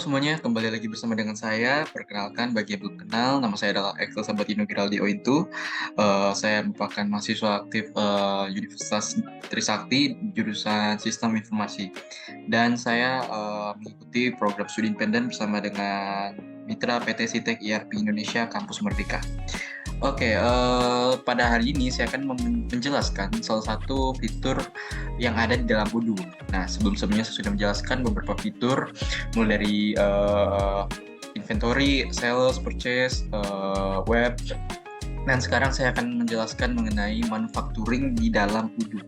Semuanya, kembali lagi bersama dengan saya. Perkenalkan, bagi yang belum kenal, nama saya adalah Excel Sabatino Giraldi Ointu. Saya merupakan mahasiswa aktif Universitas Trisakti, jurusan Sistem Informasi. Dan saya mengikuti program studi independen bersama dengan mitra PT Sitek IRP Indonesia Kampus Merdeka. Oke, pada hari ini saya akan menjelaskan salah satu fitur yang ada di dalam Odoo. Nah, sebelumnya saya sudah menjelaskan beberapa fitur, mulai dari inventory, sales, purchase, web, dan sekarang saya akan menjelaskan mengenai manufacturing di dalam Odoo.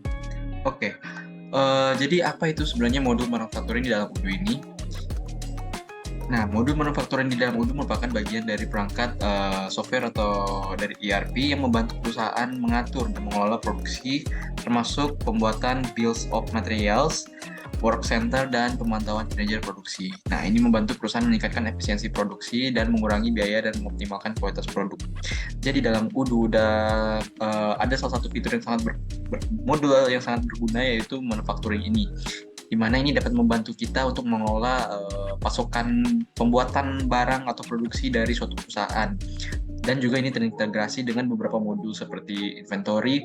Oke, jadi apa itu sebenarnya modul manufacturing di dalam Odoo ini? Nah, modul manufacturing di dalam Odoo merupakan bagian dari perangkat software atau dari ERP yang membantu perusahaan mengatur dan mengelola produksi, termasuk pembuatan bills of materials, work center, dan pemantauan kinerja produksi. Nah, ini membantu perusahaan meningkatkan efisiensi produksi dan mengurangi biaya dan mengoptimalkan kualitas produk. Jadi dalam Odoo ada salah satu fitur yang sangat modul yang sangat berguna, yaitu manufacturing ini, di mana ini dapat membantu kita untuk mengelola pasokan pembuatan barang atau produksi dari suatu perusahaan. Dan juga ini terintegrasi dengan beberapa modul seperti inventory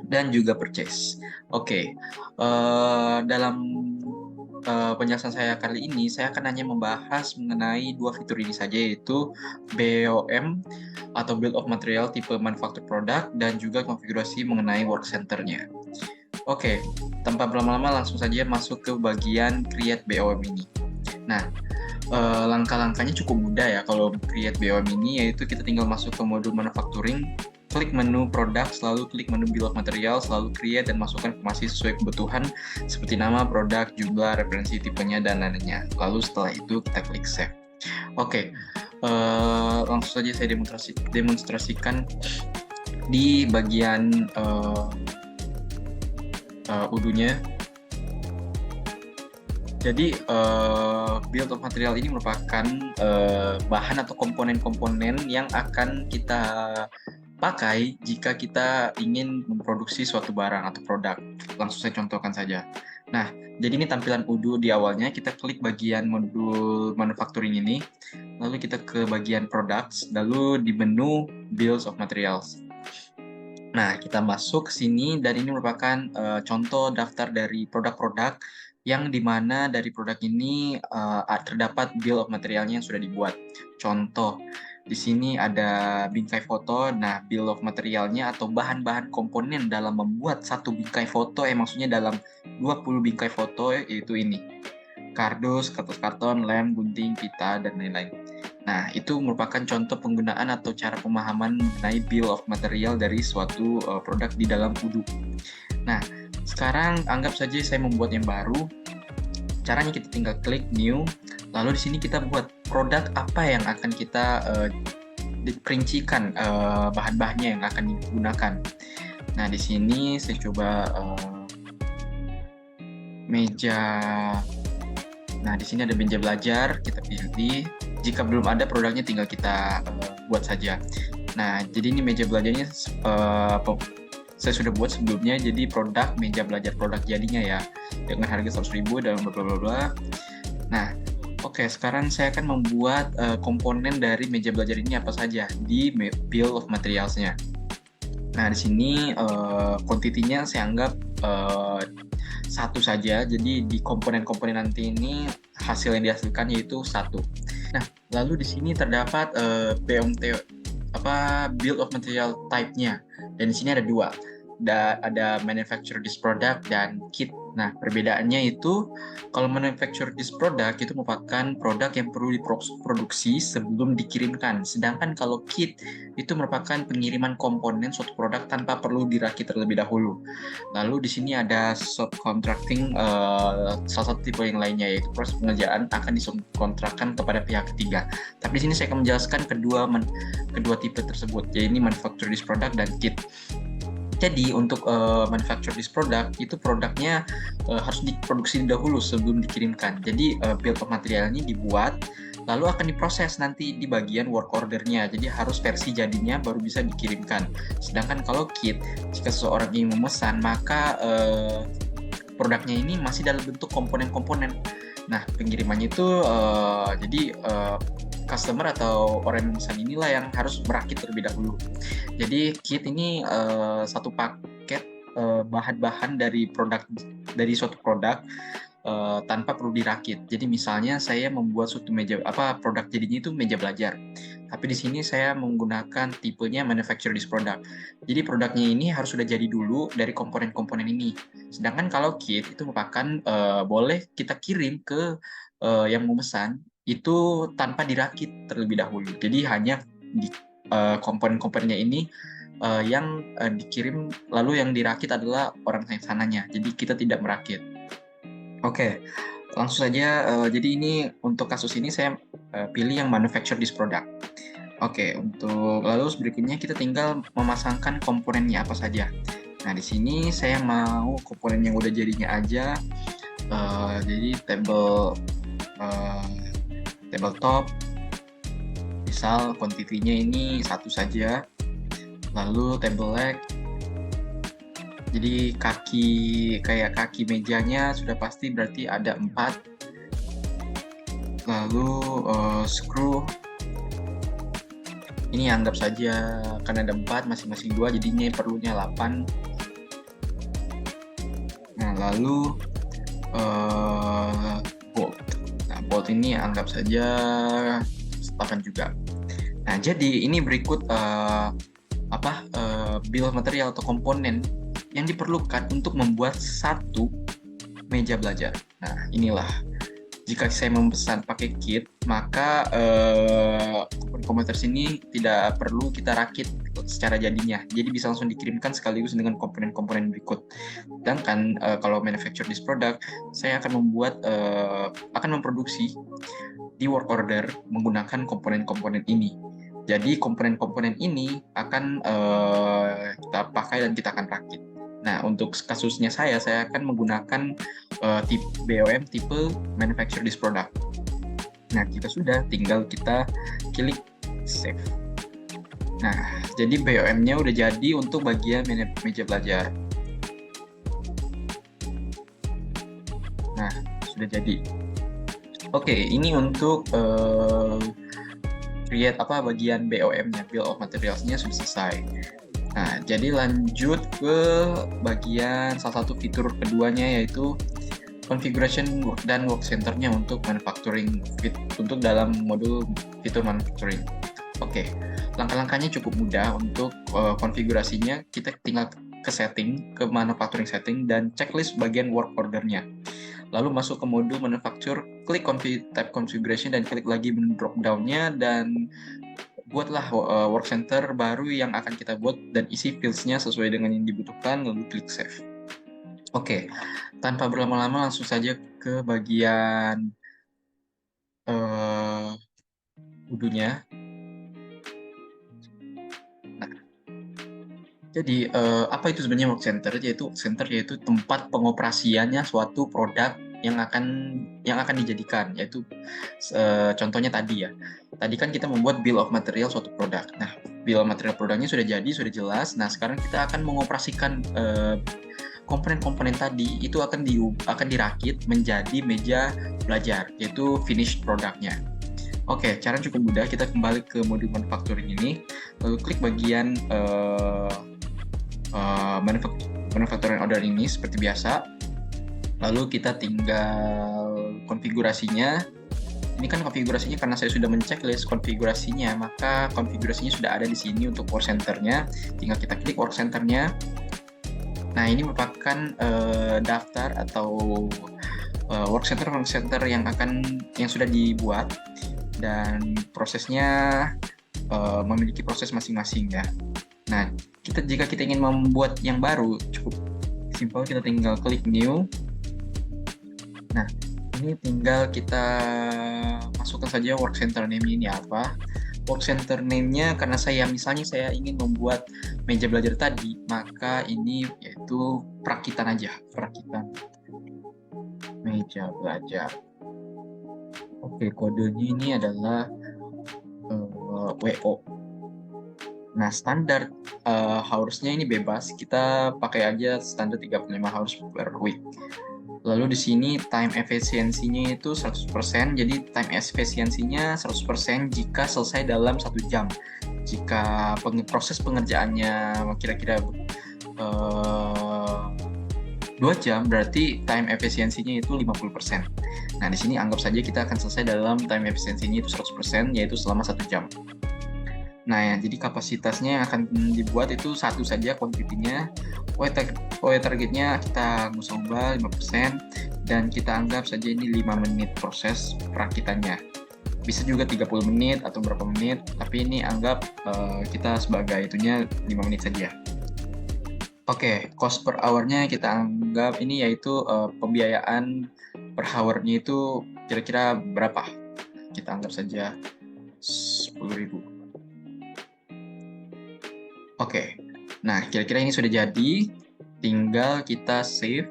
dan juga purchase. Oke, dalam penjelasan saya kali ini, saya akan hanya membahas mengenai dua fitur ini saja, yaitu BOM atau Bill of Material tipe Manufactured Product, dan juga konfigurasi mengenai work center-nya. Oke, tanpa berlama-lama langsung saja masuk ke bagian create BOM ini. Nah, langkah-langkahnya cukup mudah ya kalau create BOM ini, yaitu kita tinggal masuk ke modul manufacturing, klik menu produk, lalu klik menu bill of material, lalu create dan masukkan informasi sesuai kebutuhan seperti nama, produk, jumlah, referensi, tipenya, dan lainnya. Lalu setelah itu kita klik save. Oke, langsung saja saya demonstrasikan di bagian Odoo-nya. Jadi build of material ini merupakan bahan atau komponen-komponen yang akan kita pakai jika kita ingin memproduksi suatu barang atau produk. Langsung saya contohkan saja. Nah, jadi ini tampilan Odoo di awalnya. Kita klik bagian modul manufacturing ini, lalu kita ke bagian products, lalu di menu bills of materials. Nah, kita masuk ke sini, dan ini merupakan contoh daftar dari produk-produk yang dimana dari produk ini terdapat bill of materialnya yang sudah dibuat. Contoh, di sini ada bingkai foto. Nah, bill of materialnya atau bahan-bahan komponen dalam membuat satu bingkai foto, maksudnya dalam 20 bingkai foto, yaitu ini. Kardus, kertas karton, lem, gunting, pita, dan lain-lain. Nah, itu merupakan contoh penggunaan atau cara pemahaman mengenai bill of material dari suatu produk di dalam Odoo. Nah, sekarang anggap saja saya membuat yang baru. Caranya kita tinggal klik new, lalu di sini kita buat produk apa yang akan kita diperincikan bahan-bahannya yang akan digunakan. Nah, di sini saya coba meja. Nah, di sini ada meja belajar, kita pilih. Jika belum ada produknya, tinggal kita buat saja. Nah, jadi ini meja belajarnya saya sudah buat sebelumnya, jadi produk meja belajar produk jadinya ya, dengan harga 100.000 dan bla bla bla. Nah, oke, sekarang saya akan membuat komponen dari meja belajar ini apa saja di bill of materials-nya. Nah, di sini quantity-nya saya anggap satu saja, jadi di komponen-komponen nanti ini hasil yang dihasilkan yaitu 1. Nah, lalu di sini terdapat BOMT bill of material type-nya, dan di sini ada 2. Ada manufacture this product dan kit. Nah, perbedaannya itu kalau manufacture this product itu merupakan produk yang perlu diproduksi sebelum dikirimkan. Sedangkan kalau kit itu merupakan pengiriman komponen suatu produk tanpa perlu dirakit terlebih dahulu. Lalu di sini ada subcontracting, salah satu tipe yang lainnya, yaitu proses pengerjaan akan disubkontrakkan kepada pihak ketiga. Tapi di sini saya akan menjelaskan kedua tipe tersebut, yaitu manufacture this product dan kit. Jadi untuk manufacture this product, itu produknya harus diproduksi dahulu sebelum dikirimkan. Jadi bill of material ini dibuat, lalu akan diproses nanti di bagian work order-nya. Jadi harus versi jadinya baru bisa dikirimkan. Sedangkan kalau kit, jika seseorang ingin memesan, maka produknya ini masih dalam bentuk komponen-komponen. Nah, pengirimannya itu jadi customer atau orang yang memesan inilah yang harus merakit terlebih dahulu. Jadi kit ini satu paket bahan-bahan dari suatu produk tanpa perlu dirakit. Jadi misalnya saya membuat suatu produk jadinya itu meja belajar. Tapi di sini saya menggunakan tipenya manufacture this product. Jadi produknya ini harus sudah jadi dulu dari komponen-komponen ini. Sedangkan kalau kit itu merupakan boleh kita kirim ke yang memesan itu tanpa dirakit terlebih dahulu. Jadi hanya di komponen-komponennya ini yang dikirim, lalu yang dirakit adalah orang sananya. Jadi kita tidak merakit. Oke, langsung saja. Jadi ini untuk kasus ini saya pilih yang manufacture this product. Oke, untuk lalu berikutnya kita tinggal memasangkan komponennya apa saja. Nah, di sini saya mau komponen yang udah jadinya aja. Jadi tabletop, misal quantity-nya ini 1 saja. Lalu table leg. Jadi kaki mejanya sudah pasti berarti ada 4. Lalu screw ini anggap saja karena ada 4 masing-masing 2 jadinya perlunya 8. Nah, lalu bolt. Nah, bolt ini anggap saja 8 juga. Nah, jadi ini berikut bill of material atau komponen yang diperlukan untuk membuat satu meja belajar. Nah, inilah. Jika saya memesan pakai kit, maka komponen sini tidak perlu kita rakit secara jadinya. Jadi bisa langsung dikirimkan sekaligus dengan komponen-komponen berikut. Sedangkan kalau manufacture this product, saya akan memproduksi di work order menggunakan komponen-komponen ini. Jadi komponen-komponen ini akan kita pakai dan kita akan rakit. Nah, untuk kasusnya saya akan menggunakan tipe BOM tipe manufacture this product. Nah, jika sudah, tinggal kita klik save. Nah, jadi BOM-nya udah jadi untuk bagian meja belajar. Nah, sudah jadi. Oke, ini untuk create bagian BOM-nya, bill of materials-nya sudah selesai. Nah, jadi lanjut ke bagian salah satu fitur keduanya, yaitu configuration dan work center-nya untuk manufacturing untuk dalam modul fitur manufacturing. Oke, langkah-langkahnya cukup mudah. Untuk konfigurasinya kita tinggal ke setting, ke manufacturing setting, dan checklist bagian work order-nya. Lalu masuk ke modul manufacture, klik tab configuration dan klik lagi menu drop down-nya dan buatlah work center baru yang akan kita buat dan isi fields-nya sesuai dengan yang dibutuhkan, lalu klik save. Oke, tanpa berlama-lama langsung saja ke bagian udunya. Nah, jadi apa itu sebenarnya work center? Yaitu tempat pengoperasiannya suatu produk yang akan dijadikan, yaitu contohnya tadi ya. Tadi kan kita membuat bill of material suatu produk. Nah, bill of material produknya sudah jadi, sudah jelas. Nah, sekarang kita akan mengoperasikan komponen-komponen tadi itu akan dirakit menjadi meja belajar, yaitu finished produknya. Oke, cara cukup mudah. Kita kembali ke modul manufacturing ini, lalu klik bagian manufacturing order ini seperti biasa. Lalu kita tinggal konfigurasinya. Ini kan konfigurasinya karena saya sudah menceklis konfigurasinya, maka konfigurasinya sudah ada di sini untuk work center-nya. Tinggal kita klik work center-nya. Nah, ini merupakan daftar atau work center yang sudah dibuat dan prosesnya memiliki proses masing-masing ya. Nah, jika kita ingin membuat yang baru, cukup simpel, kita tinggal klik new. Nah, ini tinggal kita masukkan saja work center name ini apa. Work center name-nya karena saya ingin membuat meja belajar tadi, maka ini yaitu perakitan aja, perakitan meja belajar. Oke, kodenya ini adalah WO. Nah, standar hours-nya ini bebas, kita pakai aja standar 35 hours per week. Lalu di sini time efisiensinya itu 100%, jadi time efisiensinya 100% jika selesai dalam 1 jam. Jika proses pengerjaannya kira-kira 2 jam, berarti time efisiensinya itu 50%. Nah, di sini anggap saja kita akan selesai dalam time efisiensinya itu 100%, yaitu selama 1 jam. Nah, ya, jadi kapasitasnya yang akan dibuat itu satu saja quantity-nya. targetnya kita ubah 5%, dan kita anggap saja ini 5 menit proses perakitannya. Bisa juga 30 menit atau berapa menit, tapi ini anggap kita sebagai itunya 5 menit saja. Oke, cost per hour-nya kita anggap ini yaitu pembiayaan per hour-nya itu kira-kira berapa? Kita anggap saja 10.000. Oke, nah kira-kira ini sudah jadi, tinggal kita save.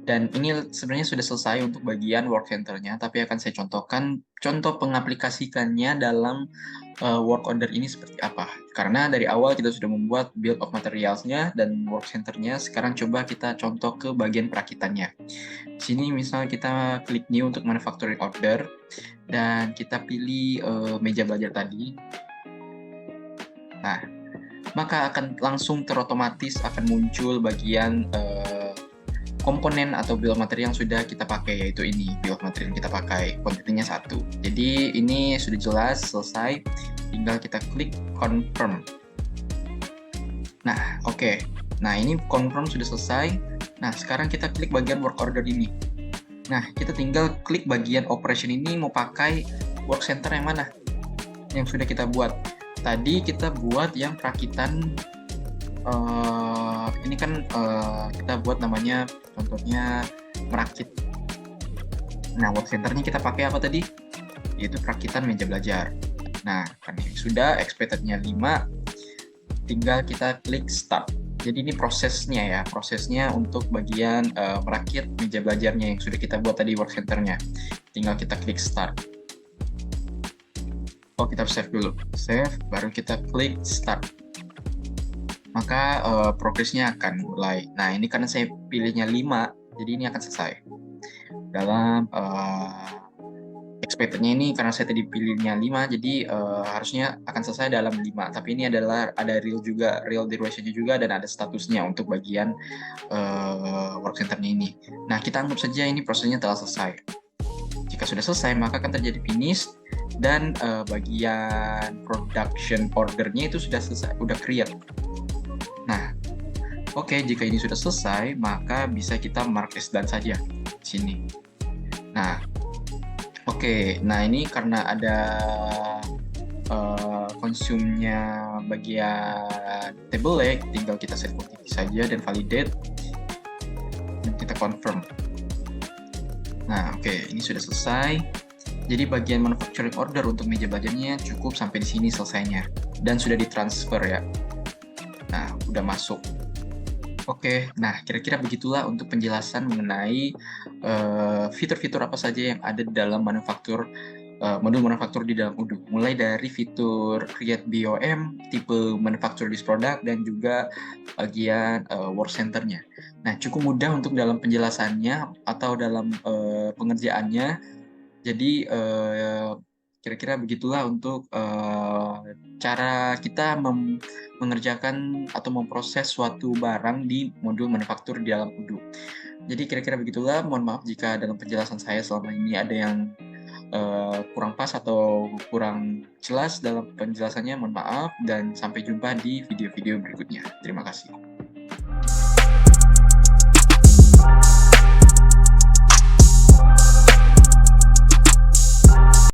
Dan ini sebenarnya sudah selesai untuk bagian work center-nya, tapi akan saya contohkan contoh pengaplikasikannya dalam work order ini seperti apa. Karena dari awal kita sudah membuat build of materials-nya dan work center-nya, sekarang coba kita contoh ke bagian perakitannya. Di sini misalnya kita klik new untuk manufacturing order, dan kita pilih meja belajar tadi. Nah, maka akan langsung terotomatis akan muncul bagian komponen atau bill of material yang sudah kita pakai, yaitu ini bill of material yang kita pakai, kuantitinya 1. Jadi ini sudah jelas, selesai, tinggal kita klik confirm. Nah, oke. Nah, ini confirm sudah selesai. Nah, sekarang kita klik bagian work order ini. Nah, kita tinggal klik bagian operation ini mau pakai work center yang mana yang sudah kita buat. Tadi kita buat yang perakitan, ini kan kita buat namanya contohnya merakit. Nah, work center-nya kita pakai apa tadi? Yaitu perakitan meja belajar. Nah, karena sudah expected-nya 5, tinggal kita klik start. Jadi ini prosesnya ya, prosesnya untuk bagian merakit meja belajarnya yang sudah kita buat tadi work center-nya. Tinggal kita klik start. Oh, kita save dulu. Save, baru kita klik start. Maka progresnya akan mulai. Nah, ini karena saya pilihnya 5, jadi ini akan selesai. Dalam expected-nya ini, karena saya tadi pilihnya 5, jadi harusnya akan selesai dalam 5. Tapi ini adalah ada real juga, real duration-nya juga, dan ada statusnya untuk bagian work center-nya ini. Nah, kita anggap saja ini prosesnya telah selesai. Jika sudah selesai, maka akan terjadi finish, dan bagian production order-nya itu sudah selesai, sudah create. Nah, oke, jika ini sudah selesai, maka bisa kita mark as done saja di sini. Nah, oke, nah ini karena ada consume-nya bagian table leg, tinggal kita set quantity saja dan validate, dan kita confirm. Nah, oke, ini sudah selesai. Jadi bagian manufacturing order untuk meja belajarnya cukup sampai di sini selesainya, dan sudah ditransfer ya. Nah, udah masuk. Oke, nah kira-kira begitulah untuk penjelasan mengenai fitur-fitur apa saja yang ada di dalam modul manufaktur di dalam Odoo. Mulai dari fitur create BOM, tipe manufacture this product, dan juga bagian work center-nya. Nah, cukup mudah untuk dalam penjelasannya atau dalam pengerjaannya. Jadi kira-kira begitulah untuk cara kita mengerjakan atau memproses suatu barang di modul manufaktur di dalam Odoo. Jadi kira-kira begitulah. Mohon maaf jika dalam penjelasan saya selama ini ada yang kurang pas atau kurang jelas dalam penjelasannya. Mohon maaf, dan sampai jumpa di video-video berikutnya. Terima kasih.